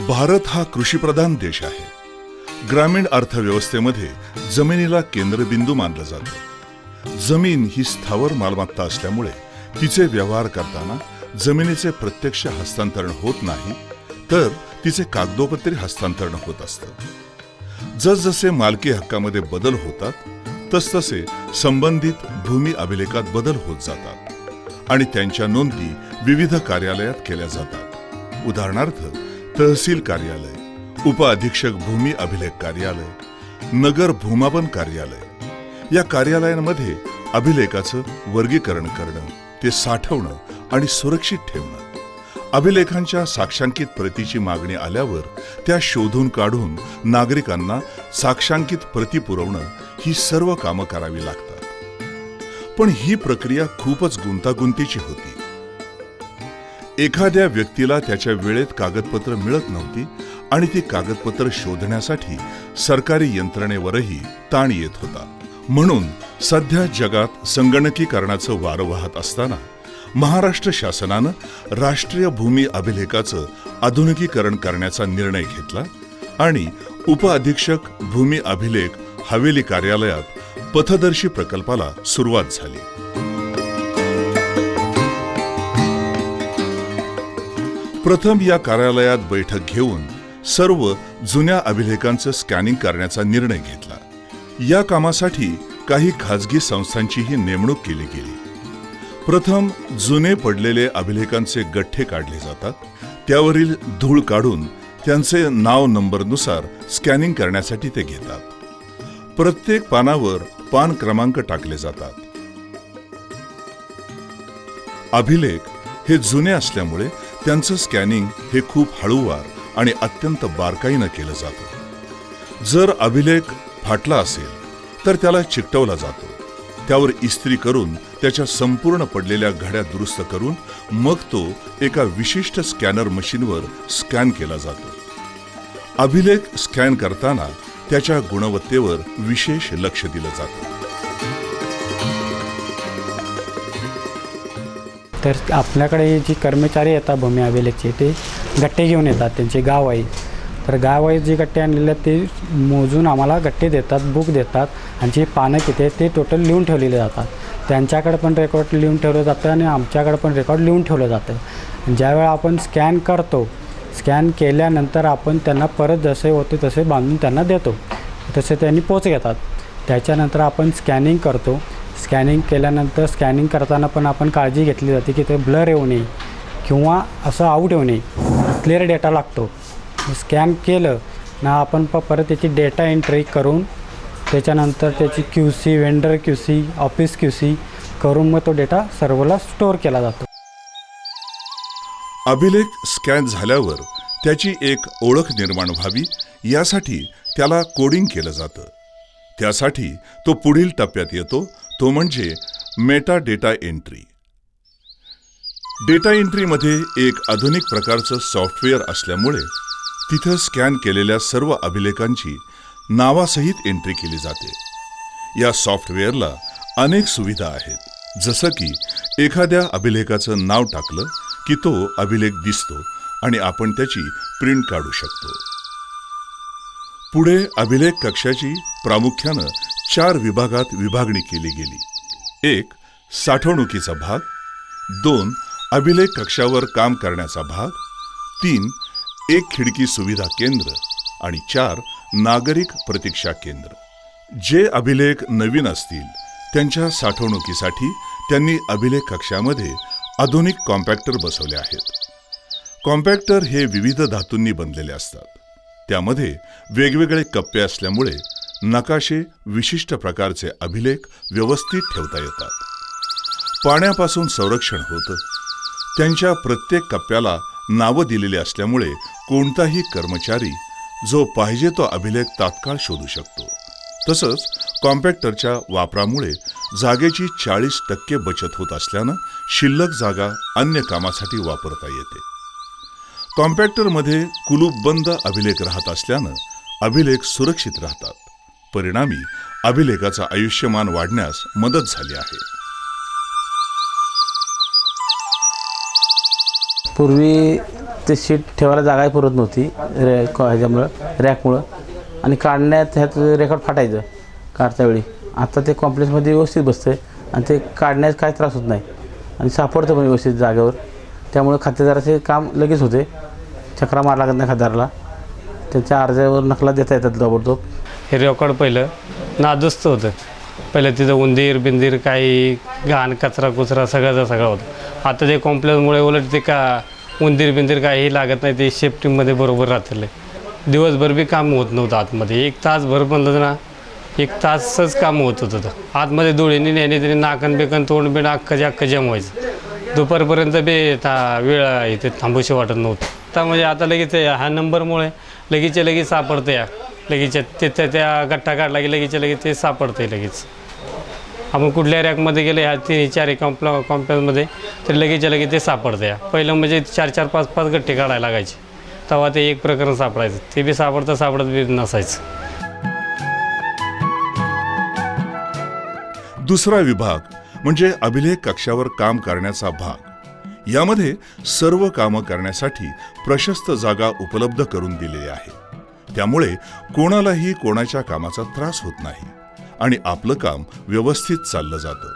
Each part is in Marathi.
भारत हा कृषीप्रधान देश आहे. ग्रामीण अर्थव्यवस्थेमध्ये जमिनीला केंद्रबिंदू मानलं जातं. जमीन ही स्थावर मालमत्ता असल्यामुळे तिचे व्यवहार करताना जमिनीचे प्रत्यक्ष हस्तांतरण होत नाही, तर तिचे कागदोपत्री हस्तांतरण होत असतं. जसजसे मालकी हक्कामध्ये बदल होतात तसतसे संबंधित भूमी अभिलेखात बदल होत जातात आणि त्यांच्या नोंदी विविध कार्यालयात केल्या जातात. उदाहरणार्थ तहसील कार्यालय, उपअधीक्षक भूमी अभिलेख कार्यालय, नगर भूमापन कार्यालय या कार्यालयांमध्ये अभिलेखाचं वर्गीकरण करणं, ते साठवणं आणि सुरक्षित ठेवणं, अभिलेखांच्या साक्षांकित प्रतीची मागणी आल्यावर त्या शोधून काढून नागरिकांना साक्षांकित प्रती पुरवणं ही सर्व कामं करावी लागतात. पण ही प्रक्रिया खूपच गुंतागुंतीची होती. एखाद्या व्यक्तीला त्याच्या वेळेत कागदपत्र मिळत नव्हती आणि ती कागदपत्र शोधण्यासाठी सरकारी यंत्रणेवरही ताण येत होता. म्हणून सध्या जगात संगणकीकरणाचं वारं वाहत असताना महाराष्ट्र शासनानं राष्ट्रीय भूमी अभिलेखाचं आधुनिकीकरण करण्याचा निर्णय घेतला आणि उपअधीक्षक भूमी अभिलेख हवेली कार्यालयात पथदर्शी प्रकल्पाला सुरुवात झाली. प्रथम या कार्यालयात बैठक घेऊन सर्व जुन्या अभिलेखांचं स्कॅनिंग करण्याचा निर्णय घेतला. या कामासाठी काही खाजगी संस्थांचीही नेमणूक केली गेली. प्रथम जुने पडलेले अभिलेखांचे गठ्ठे काढले जातात. त्यावरील धूळ काढून त्यांचे नाव नंबरनुसार स्कॅनिंग करण्यासाठी ते घेतात. प्रत्येक पानावर पान क्रमांक टाकले जातात. अभिलेख हे जुने असल्यामुळे त्यांचं स्कॅनिंग हे खूप हळूवार आणि अत्यंत बारकाईनं केलं जातं. जर अभिलेख फाटला असेल तर त्याला चिकटवला जातो. त्यावर इस्त्री करून त्याच्या संपूर्ण पडलेल्या घड्या दुरुस्त करून मग तो एका विशिष्ट स्कॅनर मशीनवर स्कॅन केला जातो. अभिलेख स्कॅन करताना त्याच्या गुणवत्तेवर विशेष लक्ष दिलं जातं. तर आपल्याकडे जी कर्मचारी येतात भूमी अभिलेखचे, ते गट्टे घेऊन येतात, त्यांचे गाव आहे. तर गाववाईज जे गट्टे आणलेले ते मोजून आम्हाला गट्टे देतात, बुक देतात आणि जी पानं किती आहेत ते टोटल लिहून ठेवलेले जातात. त्यांच्याकडे पण रेकॉर्ड लिहून ठेवलं जातं आणि आमच्याकडे पण रेकॉर्ड लिहून ठेवलं जातं. ज्यावेळा आपण स्कॅन करतो, स्कॅन केल्यानंतर आपण त्यांना परत जसे होते तसे बांधून त्यांना देतो. तसे त्यांनी पोच घेतात. त्याच्यानंतर आपण स्कॅनिंग करतो. स्कॅनिंग केल्यानंतर स्कॅनिंग करताना पण आपण काळजी घेतली जाते की ते ब्लर येऊ नये किंवा असं आऊट येऊ नये. क्लिअर डेटा लागतो. स्कॅन केलं ना आपण परत त्याची डेटा एंट्री करून त्याच्यानंतर त्याची QC, vendor QC, office QC करून मग तो डेटा सर्व्हरला स्टोअर केला जातो. अभिलेख स्कॅन झाल्यावर त्याची एक ओळख निर्माण व्हावी यासाठी त्याला कोडिंग केलं जातं. त्यासाठी तो पुढील टप्प्यात येतो, तो म्हणजे मेटा डेटा एंट्री. डेटा एंट्रीमध्ये एक आधुनिक प्रकारचं सॉफ्टवेअर असल्यामुळे तिथं स्कॅन केलेल्या सर्व अभिलेखांची नावासहित एंट्री केली जाते. या सॉफ्टवेअरला अनेक सुविधा आहेत. जसं की एखाद्या अभिलेखाचं नाव टाकलं की तो अभिलेख दिसतो आणि आपण त्याची प्रिंट काढू शकतो. पुढे अभिलेख कक्षाची प्रामुख्यानं 4 विभागात विभागणी केली गेली. 1. साठवणुकीचा भाग, 2. अभिलेख कक्षावर काम करण्याचा भाग, 3. एक खिडकी सुविधा केंद्र आणि 4. नागरिक प्रतीक्षा केंद्र. जे अभिलेख नवीन असतील त्यांच्या साठवणुकीसाठी त्यांनी अभिलेख कक्षामध्ये आधुनिक कॉम्पॅक्टर बसवले आहेत. कॉम्पॅक्टर हे विविध धातूंनी बनलेले असतात. त्यामध्ये वेगवेगळे कप्पे असल्यामुळे नकाशे विशिष्ट प्रकारचे अभिलेख व्यवस्थित ठेवता येतात. पाण्यापासून संरक्षण होतं. त्यांच्या प्रत्येक कप्प्याला नावं दिलेली असल्यामुळे कोणताही कर्मचारी जो पाहिजे तो अभिलेख तात्काळ शोधू शकतो. तसंच कॉम्पॅक्टरच्या वापरामुळे जागेची 40% बचत होत असल्यानं शिल्लक जागा अन्य कामासाठी वापरता येते. कॉम्पॅक्टरमध्ये कुलूपबंद अभिलेख राहत असल्यानं अभिलेख सुरक्षित राहतात. परिणामी अभिलेखाचं आयुष्यमान वाढण्यास मदत झाली आहे. पूर्वी ते शीट ठेवायला जागा पुरत नव्हती ह्याच्यामुळं रॅकमुळं, आणि काढण्यात ह्यात रेकॉर्ड फाटायचं काढत्या वेळी. आता ते कॉम्प्लेक्समध्ये व्यवस्थित बसतं आहे आणि ते काढण्यात काय त्रास होत नाही आणि सापडतं पण व्यवस्थित जागेवर. त्यामुळं खातेदाराचे काम लगेच होते, चक्रा मार लागत नाही खातेदाराला. त्यांच्या अर्जावर नकला देता येतात ताबडतोब. हे रेकॉर्ड पहिलं नादुस्त होतं. पहिलं तिथं उंदीर बिंदीर काही घाण कचरा कुचरा सगळं होतं. आता ते कॉम्प्लेक्समुळे उलट ते का उंदीर बिंदीर काही लागत नाही, ते सेफ्टीमध्ये बरोबर राहतील. दिवसभर बी काम होत नव्हतं आतमध्ये. 1 तासभर म्हणलं ना, 1 तासच काम होत होतं. आतमध्ये धुळीने नेणे तरी नाकन बेकन तोंड बिण अख्खं जाम व्हायचं. दुपारपर्यंत बी वेळ इथे थांबूशी वाटत नव्हतं. आता म्हणजे आता लगेच ह्या नंबरमुळे लगेच सापडतं. या लगेच त्या गट्टा काढला की लगेच ते सापडते. लगेच आपण कुठल्या रॅकमध्ये गेले ह्या 3-4 कॉम्प्लेक्समध्ये तर लगेच ते सापडतं. या पहिलं म्हणजे 4-4, 5-5 गट्टे काढायला लागायचे, तेव्हा ते एक प्रकरण सापडायचं. ते बी सापडत बी नसायचं. दुसरा विभाग म्हणजे अभिलेख कक्षावर काम करण्याचा भाग. यामध्ये सर्व कामं करण्यासाठी प्रशस्त जागा उपलब्ध करून दिलेली आहे. त्यामुळे कोणालाही कोणाच्या कामाचा त्रास होत नाही आणि आपलं काम व्यवस्थित चाललं जातं.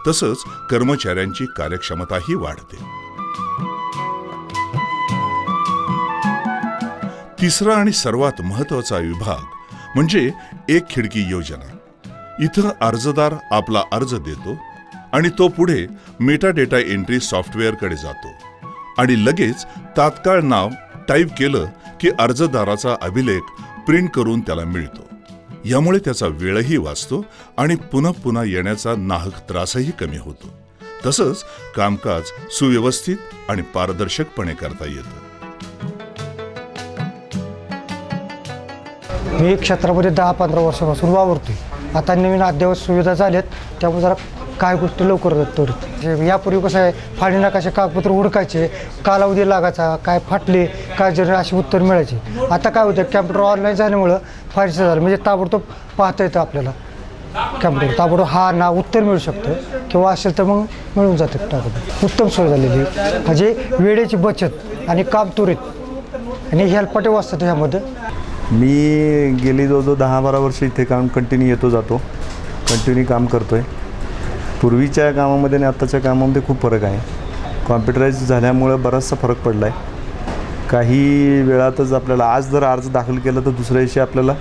तसंच कर्मचाऱ्यांची कार्यक्षमताही वाढते. तिसरा आणि सर्वात महत्त्वाचा विभाग म्हणजे एक खिडकी योजना. इथं अर्जदार आपला अर्ज देतो आणि तो पुढे मेटाडेटा एंट्री सॉफ्टवेअरकडे जातो आणि लगेच तात्काळ नाव टाईप केलं की अर्जदाराचा अभिलेख प्रिंट करून त्याला मिळतो. यामुळे त्याचा वेळही वाचतो आणि पुन्हा येण्याचा नाहक त्रासही कमी होतो. तसंच कामकाज सुव्यवस्थित आणि पारदर्शकपणे करता येतं. मी क्षेत्रामध्ये 10-15 वर्षापासून वावरतोय. आता नवीन अद्ययावत सुविधा झाल्यात, त्यामुळे जरा काय गोष्टी लवकर त्वरित. यापूर्वी कसं आहे, फाडी नकाशे कागदपत्र हुडकायचे, कालावधी लागायचा, काय फाटले काय जरी अशी उत्तर मिळायची. आता काय होतं, कॅम्प्युटर ऑनलाईन झाल्यामुळं फारचं झालं, म्हणजे ताबडतोब पाहता येतं आपल्याला. कॅम्प्युटर ताबडतोब हा ना उत्तर मिळू शकतं किंवा असेल तर मग मिळून जातं ताबडतोब. उत्तम सोय झालेली म्हणजे वेळेची बचत आणि काम त्वरित आणि हेल्पटे वाचतात ह्यामध्ये. मी गेली जवळजवळ 10-12 वर्ष इथे काम कंटिन्यू येतो जातो, कंटिन्यू काम करतो आहे. पूर्वीच्या कामामध्ये आणि आत्ताच्या कामामध्ये खूप फरक आहे. कॉम्प्युटराईज झाल्यामुळं बराचसा फरक पडला आहे. काही वेळातच आपल्याला आज जर अर्ज दाखल केला तर दुसऱ्या दिवशी आपल्याला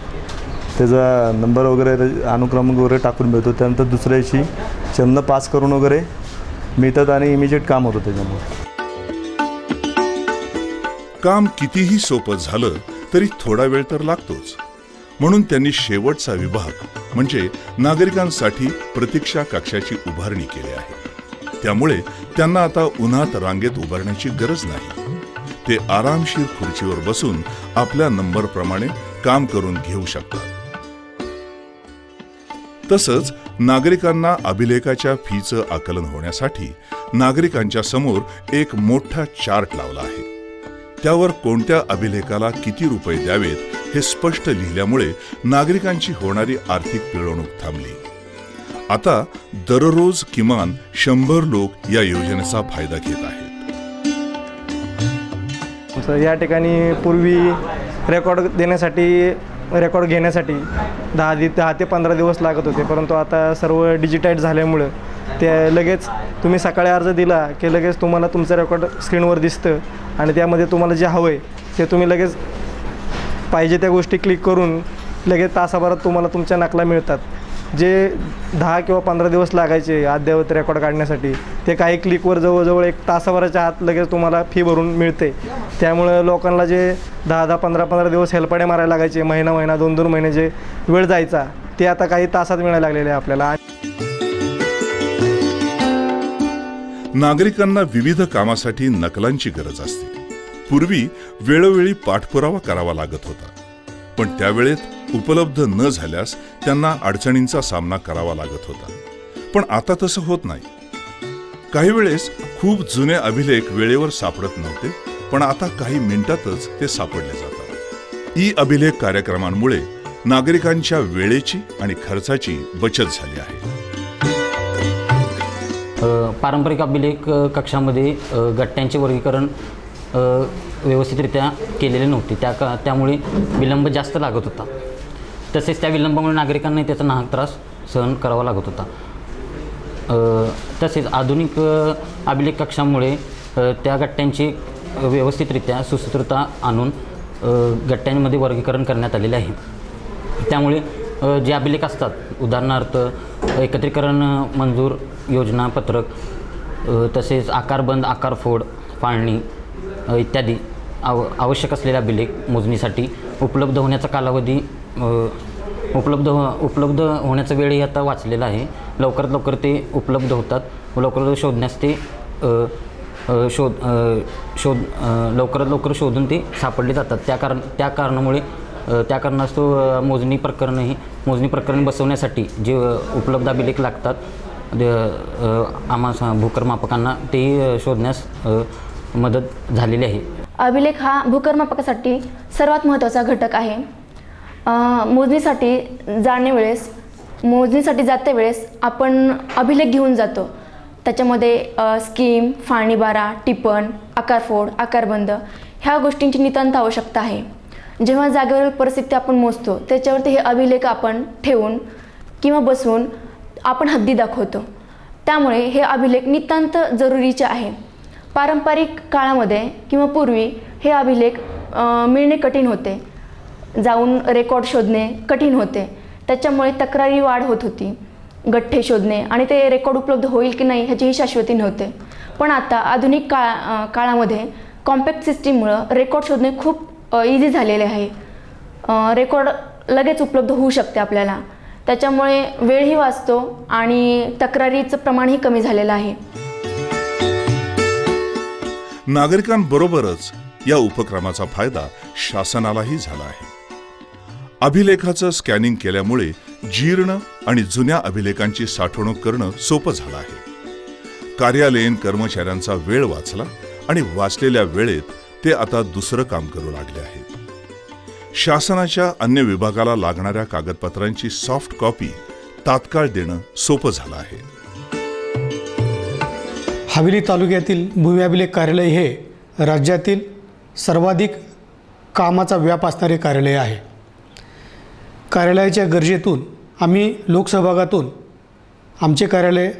त्याचा नंबर वगैरे अनुक्रमांक वगैरे टाकून मिळतो. त्यानंतर दुसऱ्या दिवशी चंद पास करून वगैरे मिळतात आणि इमिजिएट काम होतं. त्याच्यामुळे काम कितीही सोपं झालं तरी थोडा वेळ तर लागतोच. म्हणून त्यांनी शेवटचा विभाग म्हणजे नागरिकांसाठी प्रतीक्षा कक्षाची उभारणी केली आहे. त्यामुळे त्यांना आता उन्हात रांगेत उभारण्याची गरज नाही. ते आरामशीर खुर्चीवर बसून आपल्या नंबरप्रमाणे काम करून घेऊ शकतात. तसंच नागरिकांना अभिलेखाच्या फीचं आकलन होण्यासाठी नागरिकांच्या समोर एक मोठा चार्ट लावला आहे. त्यावर कोणत्या अभिलेखाला किती रुपये द्यावेत हे स्पष्ट लिहिल्यामुळे नागरिकांची होणारी आर्थिक पिळवणूक थांबली. आता दररोज किमान 100 लोक या योजनेचा फायदा घेत आहेत. या ठिकाणी पूर्वी रेकॉर्ड घेण्यासाठी 10 ते 15 दिवस लागत होते, परंतु आता सर्व डिजिटाईज झाल्यामुळं ते लगेच तुम्ही सकाळी अर्ज दिला की लगेच तुम्हाला तुमचं रेकॉर्ड स्क्रीनवर दिसतं आणि त्यामध्ये तुम्हाला जे हवं आहे ते तुम्ही लगेच पाहिजे त्या गोष्टी क्लिक करून लगेच तासाभरात तुम्हाला तुमच्या नकला मिळतात. जे 10 किंवा 15 दिवस लागायचे अद्ययावत रेकॉर्ड काढण्यासाठी ते काही क्लिकवर जवळजवळ 1 तासाभराच्या आत लगेच तुम्हाला फी भरून मिळते. त्यामुळं लोकांना जे 10-10, 15-15 दिवस हेलपाडे मारायला लागायचे, महिना 2-2 महिने जे वेळ जायचा ते आता काही तासात मिळायला लागलेले आहे आपल्याला. नागरिकांना विविध कामासाठी नकलांची गरज असते. पूर्वी वेळोवेळी पाठपुरावा करावा लागत होता, पण त्यावेळेत उपलब्ध न झाल्यास त्यांना अडचणींचा सामना करावा लागत होता. पण आता तसं होत नाही. काही वेळेस खूप जुने अभिलेख वेळेवर सापडत नव्हते, पण आता काही मिनिटातच ते सापडले जातात. ई अभिलेख कार्यक्रमांमुळे नागरिकांच्या वेळेची आणि खर्चाची बचत झाली आहे. पारंपरिक अभिलेख कक्षामध्ये गट्ट्यांचे वर्गीकरण व्यवस्थितरित्या केलेली नव्हती. त्यामुळे विलंब जास्त लागत होता. तसेच त्या विलंबामुळे नागरिकांनाही त्याचा नाहक त्रास सहन करावा लागत होता. तसेच आधुनिक अभिलेख कक्षामुळे त्या गट्ट्यांची व्यवस्थितरित्या सुसूत्रता आणून गट्ट्यांमध्ये वर्गीकरण करण्यात आलेले आहे. त्यामुळे जे अभिलेख असतात, उदाहरणार्थ एकत्रीकरण मंजूर योजना पत्रक, तसेच आकारबंद, आकारफोड, फाळणी इत्यादी आवश्यक असलेले अभिलेख मोजणीसाठी उपलब्ध होण्याचा कालावधी उपलब्ध होण्याचा वेळही आता वाचलेला आहे. लवकरात लवकर ते उपलब्ध होतात व लवकरात शोधण्यास ते लवकरात लवकर शोधून ते सापडले जातात. त्या कारणास्तव मोजणी प्रकरण बसवण्यासाठी जे उपलब्ध अभिलेख लागतात आम्हा भूकरमापकांना तेही शोधण्यास मदत झालेली आहे. अभिलेख हा भूकरमापकासाठी सर्वात महत्त्वाचा घटक आहे. मोजणीसाठी जाते वेळेस आपण अभिलेख घेऊन जातो. त्याच्यामध्ये स्कीम, फाळणीबारा, टिपण, आकारफोड, आकारबंद ह्या गोष्टींची नितांत आवश्यकता आहे. जेव्हा जागेवरील परिस्थिती आपण मोजतो त्याच्यावरती हे अभिलेख आपण ठेवून किंवा बसवून आपण हद्दी दाखवतो. त्यामुळे हे अभिलेख नितांत जरुरीचे आहे. पारंपरिक काळामध्ये किंवा पूर्वी हे अभिलेख मिळणे कठीण होते. जाऊन रेकॉर्ड शोधणे कठीण होते. त्याच्यामुळे तक्रारी वाढ होत होती. गठ्ठे शोधणे आणि ते रेकॉर्ड उपलब्ध होईल की नाही ह्याचीही शाश्वती नव्हते. पण आता आधुनिक काळामध्ये कॉम्पॅक्ट सिस्टीममुळं रेकॉर्ड शोधणे खूप इझी झालेले आहे. रेकॉर्ड लगेच उपलब्ध होऊ शकते आपल्याला. त्याच्यामुळे वेळही वाचतो आणि तक्रारीचं प्रमाणही कमी झालेलं आहे. नागरिकांबरोबरच या उपक्रमाचा फायदा शासनालाही झाला आहे. अभिलेखाचं स्कॅनिंग केल्यामुळे जीर्ण आणि जुन्या अभिलेखांची साठवणूक करणं सोपं झालं आहे. कार्यालयीन कर्मचाऱ्यांचा वेळ वाचला आणि वाचलेल्या वेळेत ते आता दुसरं काम करू लागले आहेत. शासनाच्या अन्य विभागाला लागणाऱ्या कागदपत्रांची सॉफ्ट कॉपी तात्काळ देणं सोपं झालं आहे. हवेली तालुक्यातील भूमी अभिलेख कार्यालय हे राज्यातील सर्वाधिक कामाचा व्याप असणारे कार्यालय आहे. कार्यालयाच्या गरजेतून आम्ही लोकसहभागातून आमचे कार्यालय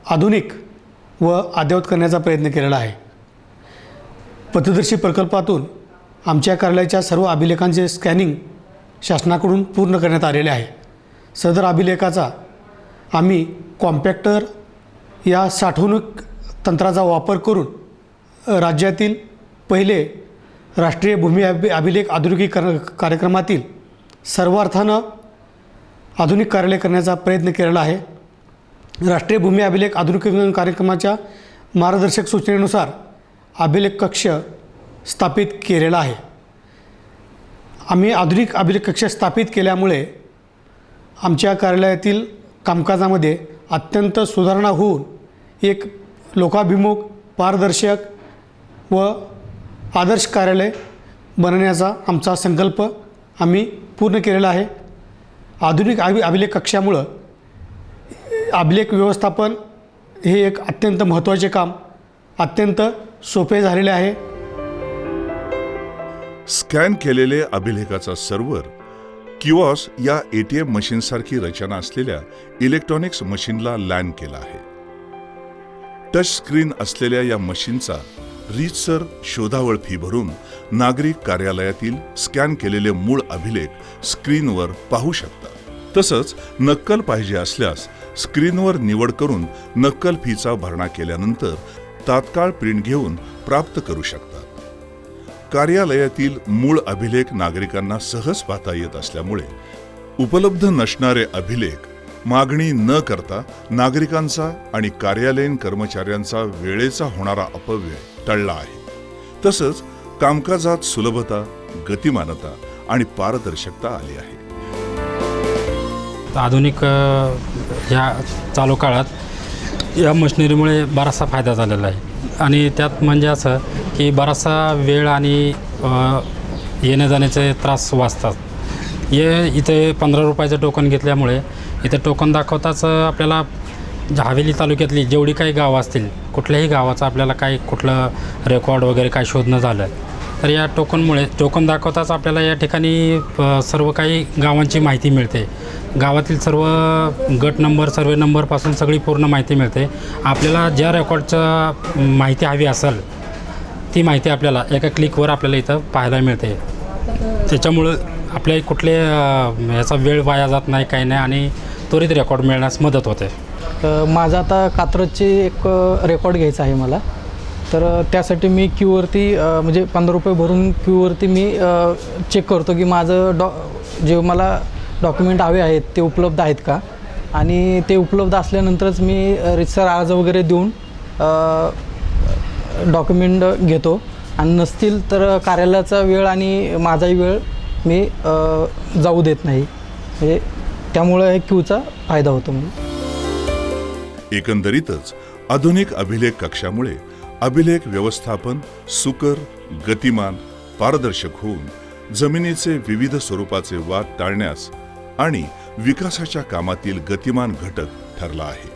आधुनिक व अद्ययावत करण्याचा प्रयत्न केलेला आहे. पथदर्शी प्रकल्पातून आमच्या कार्यालयाच्या सर्व अभिलेखांचे स्कॅनिंग शासनाकडून पूर्ण करण्यात आलेले आहे. सदर अभिलेखाचा आम्ही कॉम्पॅक्टर या साठवणूक तंत्राचा वापर करून राज्यातील पहिले राष्ट्रीय भूमी अभिलेख आधुनिकीकरण कार्यक्रमातील सर्व अर्थानं आधुनिक कार्यालय करण्याचा प्रयत्न केलेला आहे. राष्ट्रीय भूमी अभिलेख आधुनिकीकरण कार्यक्रमाच्या मार्गदर्शक सूचनेनुसार अभिलेख कक्ष स्थापित केलेला आहे. आम्ही आधुनिक अभिलेख कक्ष स्थापित केल्यामुळे आमच्या कार्यालयातील कामकाजामध्ये अत्यंत सुधारणा होऊन एक लोकाभिमुख, पारदर्शक व आदर्श कार्यालय बनवण्याचा आमचा संकल्प आम्ही पूर्ण केलेला आहे. आधुनिक अभिलेख कक्षामुळं अभिलेख व्यवस्थापन हे एक अत्यंत महत्त्वाचे काम अत्यंत सोपे झालेले आहे. स्कॅन केलेले अभिलेखाचा सर्व्हर किओस या ATM मशीनसारखी रचना असलेल्या इलेक्ट्रॉनिक्स मशीनला लॅन केला आहे. टच स्क्रीन असलेल्या या मशीनचा रीतसर शोधावळ फी भरून नागरिक कार्यालयातील स्कॅन केलेले मूळ अभिलेख स्क्रीनवर पाहू शकतात. तसंच नक्कल पाहिजे असल्यास स्क्रीनवर निवड करून नक्कल फीचा भरणा केल्यानंतर तात्काळ प्रिंट घेऊन प्राप्त करू शकतात. कार्यालयातील मूळ अभिलेख नागरिकांना सहज पाहता येत असल्यामुळे उपलब्ध नसणारे अभिलेख मागणी न करता नागरिकांचा आणि कार्यालयीन कर्मचाऱ्यांचा वेळेचा होणारा अपव्यय टळला आहे. तसंच कामकाजात सुलभता, गतिमानता आणि पारदर्शकता आली आहे. आधुनिक ह्या चालू काळात या मशिनरीमुळे बराचसा फायदा झालेला आहे. आणि त्यात म्हणजे असं की बराचसा वेळ आणि येण्या जाण्याचे त्रास वाचतात. इथे 15 रुपयाचं टोकन घेतल्यामुळे इथे टोकन दाखवताच आपल्याला हवेली तालुक्यातली जेवढी काही गावं असतील कुठल्याही गावाचं आपल्याला काही कुठलं रेकॉर्ड वगैरे काय शोधणं झालं तर या टोकन दाखवताच आपल्याला या ठिकाणी सर्व काही गावांची माहिती मिळते. गावातील सर्व गट नंबर, सर्वे नंबरपासून सगळी पूर्ण माहिती मिळते. आपल्याला ज्या रेकॉर्डचं माहिती हवी असेल ती माहिती आपल्याला एका क्लिकवर आपल्याला इथं पाहायला मिळते. त्याच्यामुळं आपल्या कुठले याचा वेळ वाया जात नाही, काही नाही आणि त्वरित रेकॉर्ड मिळण्यास मदत होते. माझं आता कात्रजचे एक रेकॉर्ड घ्यायचं आहे मला, तर त्यासाठी मी क्यूवरती म्हणजे 15 रुपये भरून क्यूवरती मी चेक करतो की माझं जे मला डॉक्युमेंट हवे आहेत ते उपलब्ध आहेत का, आणि ते उपलब्ध असल्यानंतरच मी रितसर अर्ज वगैरे देऊन डॉक्युमेंट घेतो. आणि नसतील तर कार्यालयाचा वेळ आणि माझाही वेळ मी जाऊ देत नाही. म्हणजे त्यामुळे हे क्यूचा फायदा होतो. एकंदरीतच आधुनिक अभिलेख कक्षामुळे अभिलेख व्यवस्थापन सुकर, गतिमान, पारदर्शक होऊन जमिनीचे विविध स्वरूपाचे वाद टाळण्यास आणि विकासाच्या कामातील गतिमान घटक ठरला आहे.